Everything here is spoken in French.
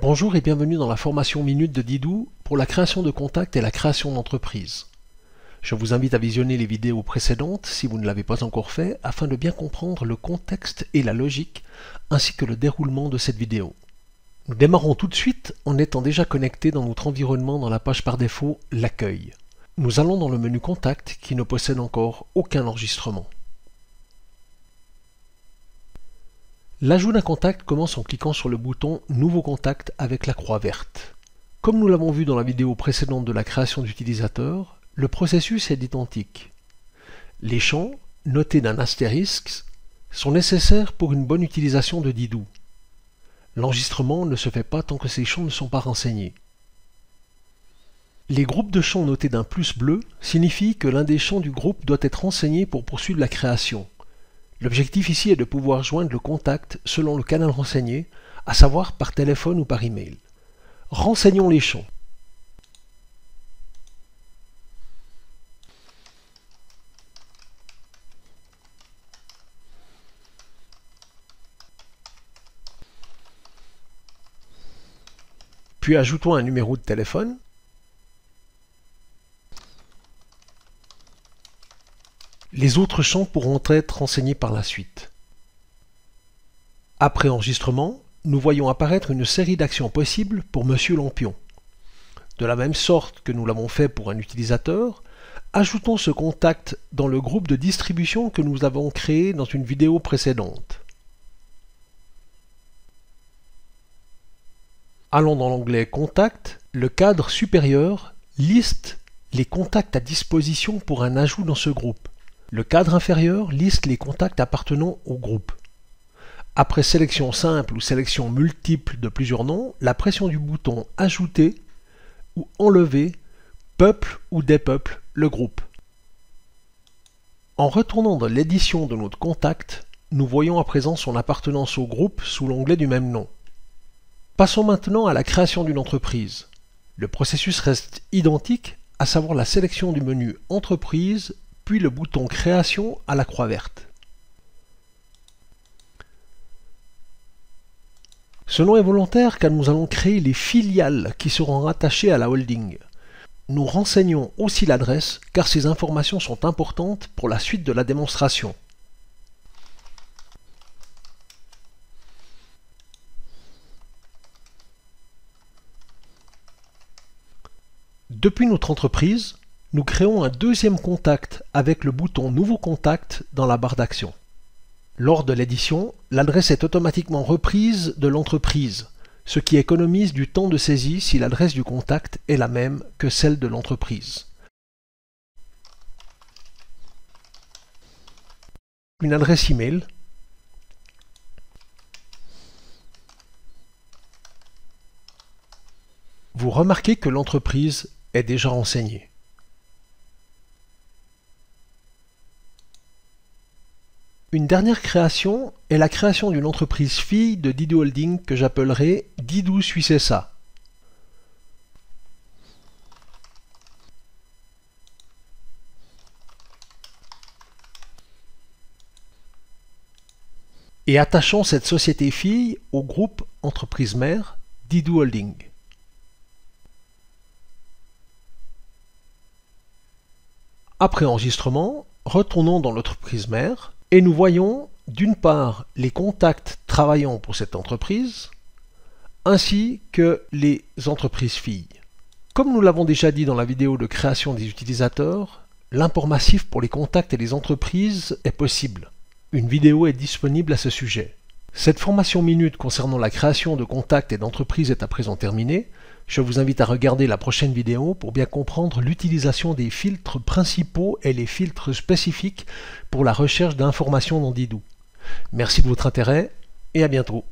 Bonjour et bienvenue dans la formation Minute de Didou pour la création de contacts et la création d'entreprise. Je vous invite à visionner les vidéos précédentes si vous ne l'avez pas encore fait afin de bien comprendre le contexte et la logique ainsi que le déroulement de cette vidéo. Nous démarrons tout de suite en étant déjà connectés dans notre environnement dans la page par défaut L'accueil. Nous allons dans le menu Contact qui ne possède encore aucun enregistrement. L'ajout d'un contact commence en cliquant sur le bouton Nouveau contact avec la croix verte. Comme nous l'avons vu dans la vidéo précédente de la création d'utilisateurs, le processus est identique. Les champs, notés d'un astérisque, sont nécessaires pour une bonne utilisation de Didou. L'enregistrement ne se fait pas tant que ces champs ne sont pas renseignés. Les groupes de champs notés d'un plus bleu signifient que l'un des champs du groupe doit être renseigné pour poursuivre la création. L'objectif ici est de pouvoir joindre le contact selon le canal renseigné, à savoir par téléphone ou par email. Renseignons les champs. Puis ajoutons un numéro de téléphone. Les autres champs pourront être renseignés par la suite. Après enregistrement, nous voyons apparaître une série d'actions possibles pour Monsieur Lampion. De la même sorte que nous l'avons fait pour un utilisateur, ajoutons ce contact dans le groupe de distribution que nous avons créé dans une vidéo précédente. Allons dans l'onglet Contact, le cadre supérieur liste les contacts à disposition pour un ajout dans ce groupe. Le cadre inférieur liste les contacts appartenant au groupe. Après sélection simple ou sélection multiple de plusieurs noms, la pression du bouton « Ajouter » ou « Enlever » peuple ou dépeuple le groupe. En retournant dans l'édition de notre contact, nous voyons à présent son appartenance au groupe sous l'onglet du même nom. Passons maintenant à la création d'une entreprise. Le processus reste identique, à savoir la sélection du menu « Entreprise » puis le bouton Création à la croix verte. Ce nom est volontaire car nous allons créer les filiales qui seront rattachées à la holding. Nous renseignons aussi l'adresse car ces informations sont importantes pour la suite de la démonstration. Depuis notre entreprise, nous créons un deuxième contact avec le bouton Nouveau contact dans la barre d'action. Lors de l'édition, l'adresse est automatiquement reprise de l'entreprise, ce qui économise du temps de saisie si l'adresse du contact est la même que celle de l'entreprise. Une adresse email. Vous remarquez que l'entreprise est déjà renseignée. Une dernière création est la création d'une entreprise fille de Didou Holding que j'appellerai Didou Suissessa. Et attachons cette société fille au groupe entreprise mère Didou Holding. Après enregistrement, retournons dans l'entreprise mère. Et nous voyons d'une part les contacts travaillant pour cette entreprise, ainsi que les entreprises filles. Comme nous l'avons déjà dit dans la vidéo de création des utilisateurs, l'import massif pour les contacts et les entreprises est possible. Une vidéo est disponible à ce sujet. Cette formation minute concernant la création de contacts et d'entreprises est à présent terminée. Je vous invite à regarder la prochaine vidéo pour bien comprendre l'utilisation des filtres principaux et les filtres spécifiques pour la recherche d'informations dans Didou. Merci de votre intérêt et à bientôt.